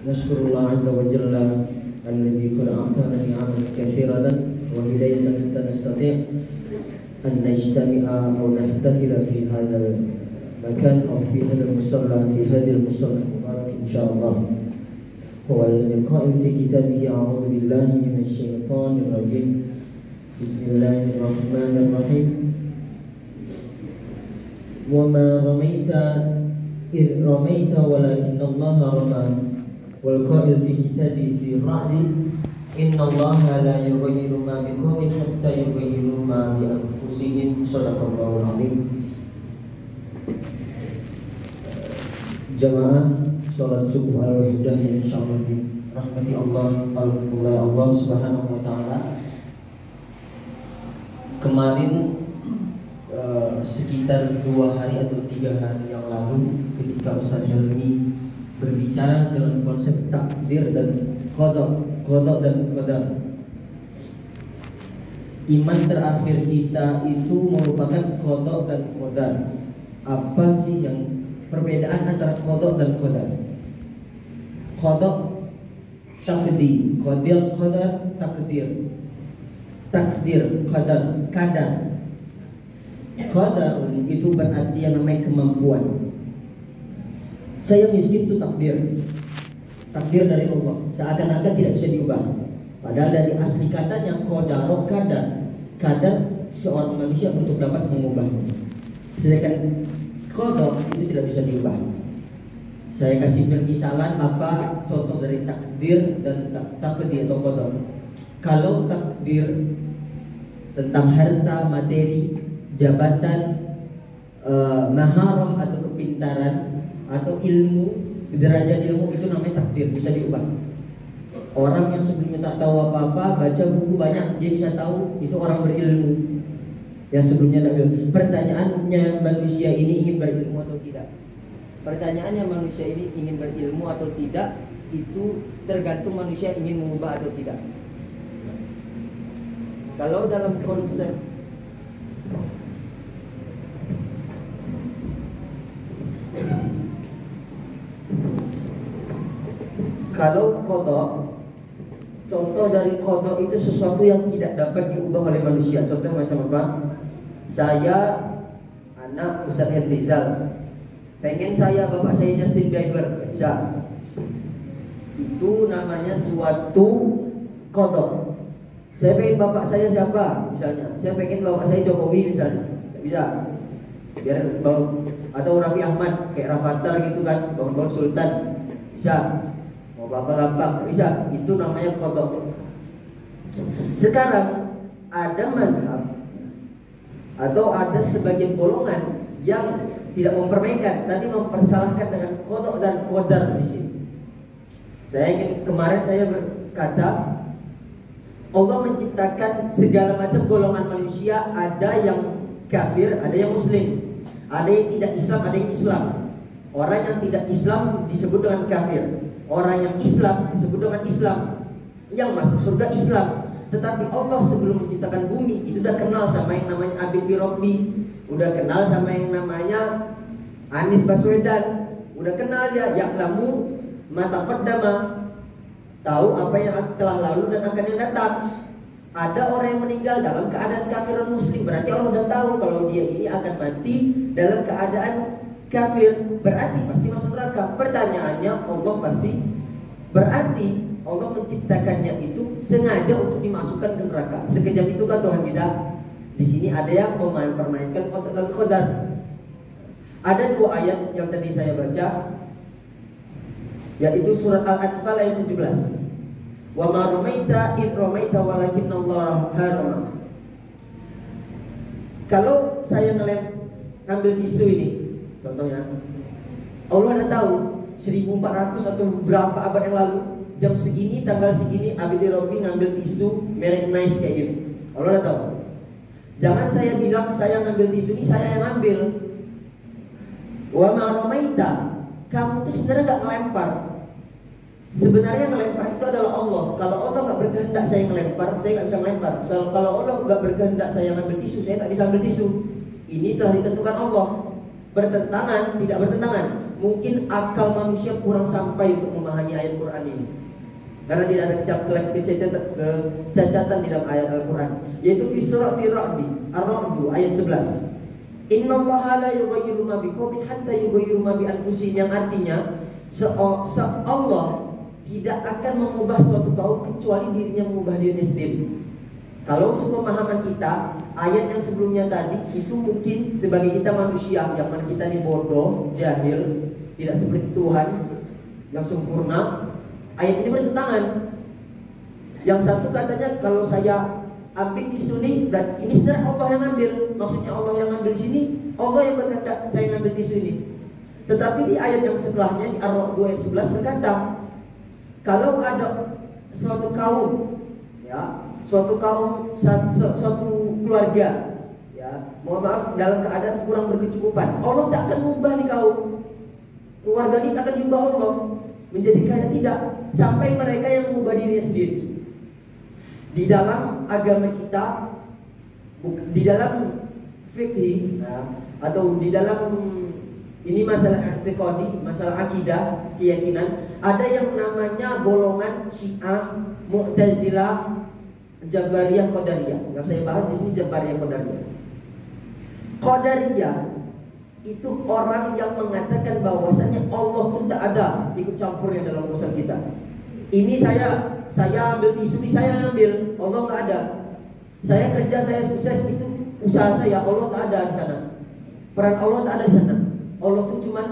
نشكر الله عز وجل الذي قد أعطانا نعما كثيرة وهداية حتى نستطيع أن نجتمع أو نحتفل في هذا المكان أو في هذا المصلى في هذه المصلى المبارك إن شاء الله. هو القائل في كتابه أعوذ بالله من الشيطان الرجيم بسم الله الرحمن الرحيم وما رميت إذ رميت ولكن الله رمى والقائل في كتابه في الرعد إن الله لا يغير ما بقوم حتى يغيروا ما بأنفسهم صدق الله العظيم. Jamaah sholat subuh al-wahdah yang insyaallah dirahmati Allah subhanahu wa ta'ala. Kemarin sekitar 2 hari atau 3 hari yang lalu ketika Ustaz Helmi berbicara dengan konsep takdir dan qada dan qadar, iman terakhir kita itu merupakan qada dan qadar. Apa sih yang perbedaan antara qada dan qadar? Qada takdir, qadar takdir, takdir qadar kadar. Qadar itu berarti yang namanya kemampuan. Saya miskin itu takdir dari Allah, seakan-akan tidak bisa diubah. Padahal dari asli katanya qadar, kadar seorang manusia untuk dapat mengubahnya. Sedangkan qadar itu tidak bisa diubah. Saya kasih permisalan apa contoh dari takdir dan takdir atau qadar. Kalau takdir tentang harta, materi, jabatan, maharah atau kepintaran atau ilmu, derajat ilmu, itu namanya takdir, bisa diubah. Orang yang sebelumnya tak tahu apa-apa, baca buku banyak, dia bisa tahu, itu orang berilmu. Yang sebelumnya tak berilmu. Pertanyaannya, manusia ini ingin berilmu atau tidak? Pertanyaannya, manusia ini ingin berilmu atau tidak, itu tergantung manusia ingin mengubah atau tidak. Kalau dalam konsep qada, contoh dari qada itu sesuatu yang tidak dapat diubah oleh manusia. Contoh macam apa? Saya anak Ustaz Rizal, pengen saya bapak saya Justin Bieber, bisa. Itu namanya suatu qada. Saya pengen bapak saya siapa misalnya, saya pengen bapak saya Jokowi misalnya, tidak bisa. Biar atau Raffi Ahmad kayak Rafathar gitu kan, bangun Sultan, bisa. Mau bapak gampang, bisa. Itu namanya qada. Sekarang ada mazhab atau ada sebagian golongan yang tidak mempermainkan, tadi mempersalahkan dengan qada dan qadar di sini. Kemarin saya berkata Allah menciptakan segala macam golongan manusia, ada yang kafir, ada yang muslim, ada yang tidak Islam, ada yang Islam. Orang yang tidak Islam disebut dengan kafir, orang yang Islam disebut dengan Islam. Yang masuk surga Islam. Tetapi Allah sebelum menciptakan bumi itu udah kenal sama yang namanya Habib Birobbi, udah kenal sama yang namanya Anies Baswedan, udah kenal dia ya'lamu ma taqaddama, tahu apa yang telah lalu dan akan yang datang. Ada orang yang meninggal dalam keadaan kafir dan muslim, berarti Allah sudah tahu kalau dia ini akan mati dalam keadaan kafir, berarti pasti masuk neraka. Pertanyaannya, Allah pasti berarti Allah menciptakannya itu sengaja untuk dimasukkan ke neraka. Sekejam itu kan Tuhan kita? Di sini ada yang mempermainkan qada dan qadar. Ada 2 ayat yang tadi saya baca, yaitu surat Al-Anfal ayat 17. Wa ma ramaita id ramaita walakinna Allah harama. Kalau saya ngambil isu ini, contohnya Allah udah tahu 1400 atau berapa abad yang lalu, jam segini, tanggal segini Habib Birobbi ngambil isu merek nice kayak gitu. Allah udah tahu. Jangan saya bilang saya ngambil isu ini, saya yang ngambil. Wa ma ramaita, kamu tuh sebenarnya nggak ngelempar. Sebenarnya melempar itu adalah Allah. Kalau Allah nggak berkehendak saya ngelempar, saya nggak bisa ngelempar. Kalau Allah nggak berkehendak saya ngambil tisu, saya nggak bisa ambil tisu. Ini telah ditentukan Allah. bertentangan, tidak bertentangan. Mungkin akal manusia kurang sampai untuk memahami ayat Quran ini, karena tidak ada kecacatan di dalam ayat Al-Quran, yaitu fi surah Ar-Ra'd ayat 11. Innallaha la yughayyiru ma biqaumin hatta yughayyiru ma bi anfusihim, yang artinya Allah tidak akan mengubah suatu kaum kecuali dirinya mengubah dirinya sendiri. Kalau sepemahaman kita, ayat yang sebelumnya tadi itu mungkin sebagai kita manusia yang mana kita ini bodoh, jahil, tidak seperti Tuhan yang sempurna, ayat ini bertentangan. Yang satu katanya kalau saya ambil tisu ini, berarti ini sebenarnya Allah yang ambil. Maksudnya Allah yang ambil di sini, Allah yang berkata saya ngambil tisu ini. Tetapi di ayat yang setelahnya, di Ar-Ra'd ayat 11 berkata, kalau ada suatu kaum, ya, suatu keluarga, ya, mohon maaf, dalam keadaan kurang berkecukupan, Allah tak akan mengubah nih kaum. Keluarga ini tak akan diubah Allah menjadi kaya, tidak, sampai mereka yang mengubah dirinya sendiri. Di dalam agama kita, di dalam fikih, ya, atau di dalam ini masalah i'tiqadi, masalah akidah, keyakinan, ada yang namanya golongan Syiah, Mu'tazilah, Jabariyah, Qadariyah. Yang saya bahas di sini Jabariyah, Qadariyah. Qadariyah itu orang yang mengatakan bahwasanya Allah itu tidak ada ikut campurnya dalam urusan kita. Ini saya ambil tisu, ini saya ambil, Allah nggak ada. Saya kerja, saya sukses, itu usaha saya, Allah tak ada di sana. Peran Allah tak ada di sana. Allah itu cuma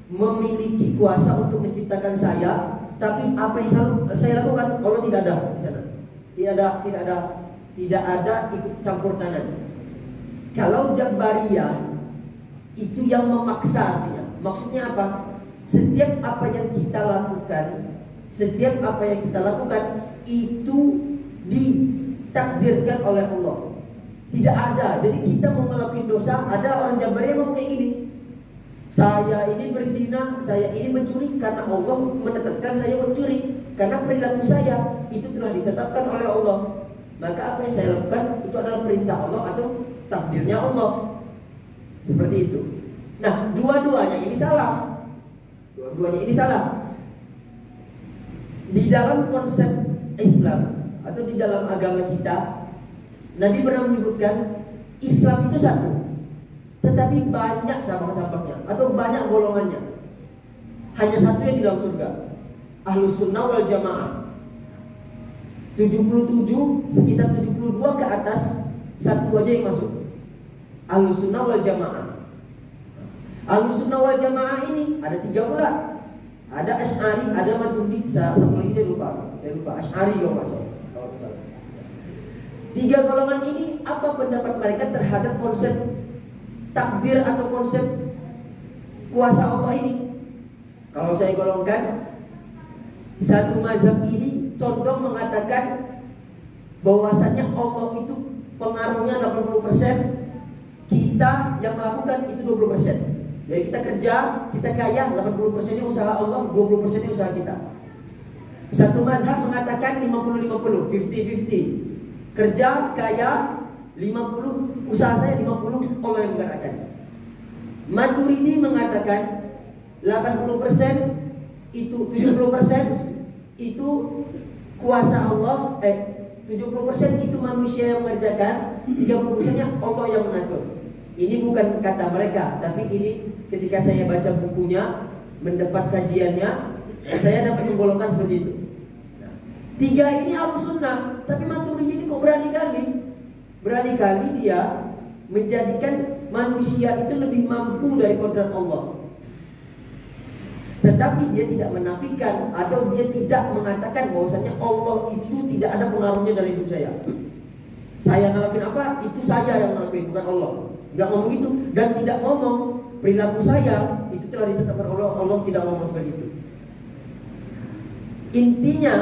memiliki kuasa untuk menciptakan saya, tapi apa yang saya lakukan, Allah tidak ada di sana. Tidak ada ikut campur tangan. Kalau Jabariyah itu yang memaksa artinya. Maksudnya apa? Setiap apa yang kita lakukan, itu ditakdirkan oleh Allah. Tidak ada. Jadi kita mau melakukan dosa, ada orang Jabariyah ngomong kayak gini. Saya ini berzina, saya ini mencuri karena Allah menetapkan saya mencuri. Karena perilaku saya itu telah ditetapkan oleh Allah. Maka apa yang saya lakukan itu adalah perintah Allah atau takdirnya Allah. Seperti itu. Nah, dua-duanya ini salah. Di dalam konsep Islam atau di dalam agama kita, Nabi pernah menyebutkan Islam itu satu, tetapi banyak cabang-cabangnya atau banyak golongannya. Hanya satu yang di dalam surga, Ahlus Sunnah wal Jamaah. 77, sekitar 72 ke atas, satu aja yang masuk, Ahlus Sunnah wal Jamaah. Ahlus Sunnah wal Jamaah ini ada 3 pula. Ada Asy'ari, ada Maturidi, satu lagi saya lupa Asy'ari kalau nggak salah. 3 golongan ini, apa pendapat mereka terhadap konsep takdir atau konsep kuasa Allah ini? Kalau saya golongkan, satu mazhab ini condong mengatakan bahwasannya Allah itu pengaruhnya 80%, kita yang melakukan itu 20%. Jadi kita kerja, kita kaya, 80%-nya usaha Allah, 20%-nya usaha kita. Satu mazhab mengatakan 50-50, 50-50. Kerja, kaya, 50, usaha saya 50, Allah yang menggerakkan. Maturidi mengatakan 80% itu 70% itu kuasa Allah, 70% itu manusia yang mengerjakan, 30%-nya Allah yang mengatur. Ini bukan kata mereka, tapi ini ketika saya baca bukunya, mendapat kajiannya, saya dapat menggolongkan seperti itu. Nah, 3 ini Ahlus Sunnah, tapi Maturidi ini kok berani kali dia menjadikan manusia itu lebih mampu dari kodrat Allah. Tetapi dia tidak menafikan atau dia tidak mengatakan bahwasanya Allah itu tidak ada pengaruhnya dari hidup saya. Saya ngelakuin apa? Itu saya yang ngelakuin, bukan Allah. Enggak ngomong gitu, dan tidak ngomong perilaku saya itu telah ditetapkan Allah. Allah tidak ngomong seperti itu. Intinya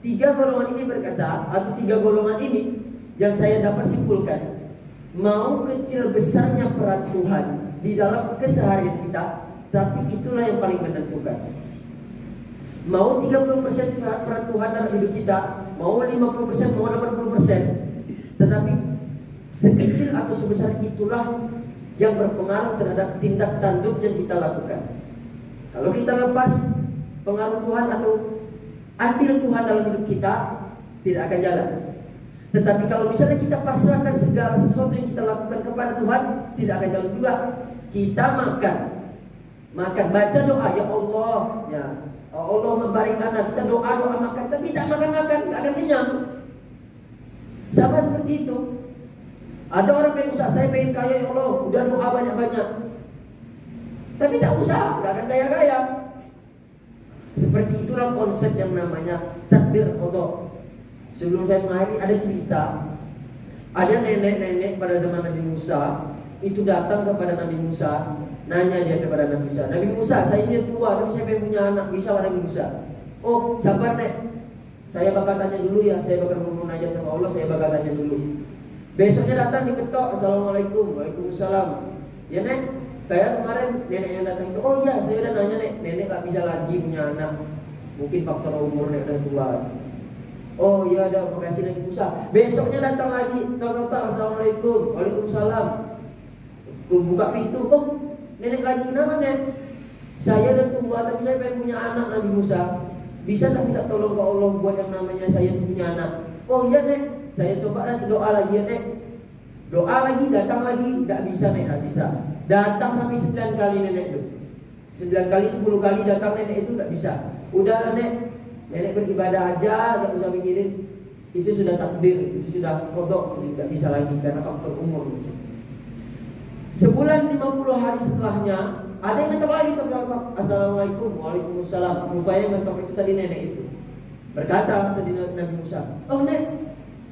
3 golongan ini berkata, atau 3 golongan ini yang saya dapat simpulkan, mau kecil besarnya peran Tuhan di dalam keseharian kita, tapi itulah yang paling menentukan. Mau 30% peran Tuhan dalam hidup kita, mau 50%, mau 80%, tetapi sekecil atau sebesar itulah yang berpengaruh terhadap tindak tanduk yang kita lakukan. Kalau kita lepas pengaruh Tuhan atau andil Tuhan dalam hidup kita, tidak akan jalan. Tetapi kalau misalnya kita pasrahkan segala sesuatu yang kita lakukan kepada Tuhan, tidak akan jalan juga. Kita makan baca doa, ya Allah, ya Allah membarik anak, kita doa makan, tapi tak makan, tidak akan kenyang. Sama seperti itu. Ada orang yang usaha, saya pengen kaya ya Allah, udah doa banyak-banyak, tapi tak usaha, tidak akan kaya-kaya. Seperti itulah konsep yang namanya takdir qada. Sebelum saya mengakhiri, ada cerita, ada nenek-nenek pada zaman Nabi Musa itu datang kepada Nabi Musa, nanya dia kepada Nabi Musa, Nabi Musa, saya ini tua tapi saya pengen punya anak, bisa Nabi Musa? Oh sabar nek, saya bakal tanya dulu ya, saya bakal munajat sama Allah, saya bakal tanya dulu. Besoknya datang diketok, assalamualaikum, waalaikumsalam. Ya nek, kayak kemarin nenek yang datang itu, oh iya saya udah nanya nek, nenek gak bisa lagi punya anak, mungkin faktor umur nek udah tua. Oh iya ada, makasih Nabi Musa. Besoknya datang lagi, tok, assalamualaikum, waalaikumsalam. Buka pintu, oh nenek lagi, kenapa nek? Saya udah tua tapi saya pengen punya anak Nabi Musa. Bisa tak minta tolong ke Allah buat yang namanya saya punya anak? Oh iya nek, saya coba nanti doa lagi ya nek. Doa lagi, datang lagi, tidak bisa nek, tidak bisa. Datang sampai 9 kali nenek itu. 9 kali, 10 kali datang nenek itu tidak bisa. Udah nek, nenek beribadah aja, tidak usah mikirin. Itu sudah takdir, itu sudah kodok, tidak bisa lagi karena faktor umur. Sebulan 50 hari setelahnya, ada yang ngetok lagi, assalamualaikum, waalaikumsalam. Rupanya ngetok itu tadi nenek itu. Berkata tadi Nabi Musa, oh nenek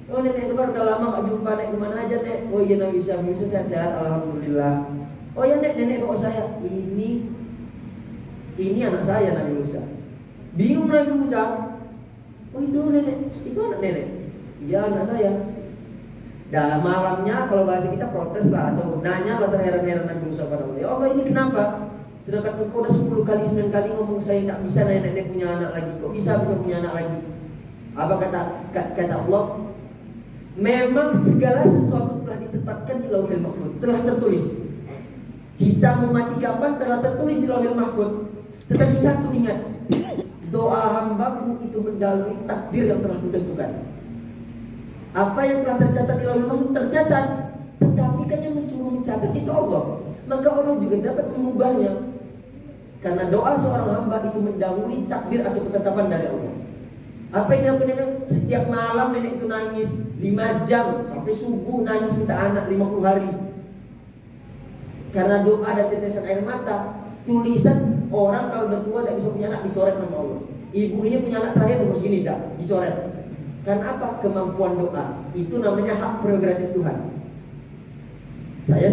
itu kan udah lama gak jumpa, nek kemana aja nek? Oh iya Nabi Musa sehat-sehat, alhamdulillah. Oh ya nenek bawa saya, ini anak saya Nabi Musa. Bingung Nabi Musa, oh itu nenek, itu anak nenek. Iya anak saya. Dalam malamnya kalau bahasa kita protes lah atau nanya lah, terheran-heran Nabi Musa pada Allah. Ya Allah ini kenapa? Sedangkan engkau udah 10 kali 9 kali ngomong saya tak bisa nenek punya anak lagi. Kok bisa punya anak lagi? Apa kata Allah? Memang segala sesuatu telah ditetapkan di Lauhul Mahfuz, telah tertulis. Kita mau mati kapan telah tertulis di Lauhul Mahfuz. Tetapi satu ingat, doa hambaku itu mendalui takdir yang telah kutentukan. Apa yang telah tercatat di Lauhul Mahfuz tercatat, tetapi kan yang mencatat itu Allah. Maka Allah juga dapat mengubahnya. Karena doa seorang hamba itu mendahului takdir atau ketetapan dari Allah. Apa yang dilakukan nenek? Setiap malam nenek itu nangis 5 jam sampai subuh, nangis minta anak 50 hari. Karena doa dan tetesan air mata. Tulisan orang kalau udah tua tidak bisa punya anak dicoret sama Allah. Ibu ini punya anak terakhir umur segini dah dicoret. Karena apa? Kemampuan doa. Itu namanya hak prerogatif Tuhan. Saya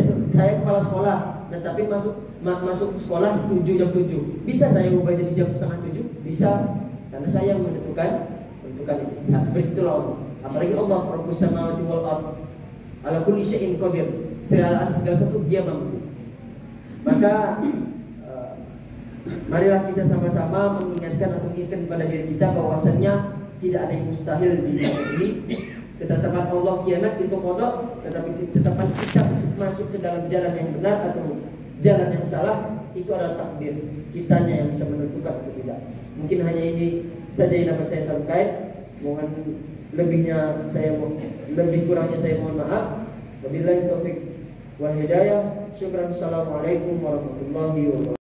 kepala sekolah, tetapi masuk sekolah 7 jam 7. Bisa saya ubah jadi jam setengah 7? Bisa. Karena saya yang menentukan itu. Nah, seperti itulah Allah. Apalagi Allah Rabbus samawati wal ardh ala kulli syai'in qadir. Segala sesuatu dia mampu. Maka marilah kita sama-sama mengingatkan kepada diri kita bahwasannya tidak ada yang mustahil di dunia ini. Ketetapan Allah kiamat itu kodok, tetapi ketetapan kita masuk ke dalam jalan yang benar atau jalan yang salah itu adalah takdir. Kitanya yang bisa menentukan atau tidak. Mungkin hanya ini saja yang dapat saya sampaikan. Mohon lebih kurangnya saya mohon maaf. Wabillahi taufik wal hidayah. Syukran. Assalamualaikum warahmatullahi wabarakatuh.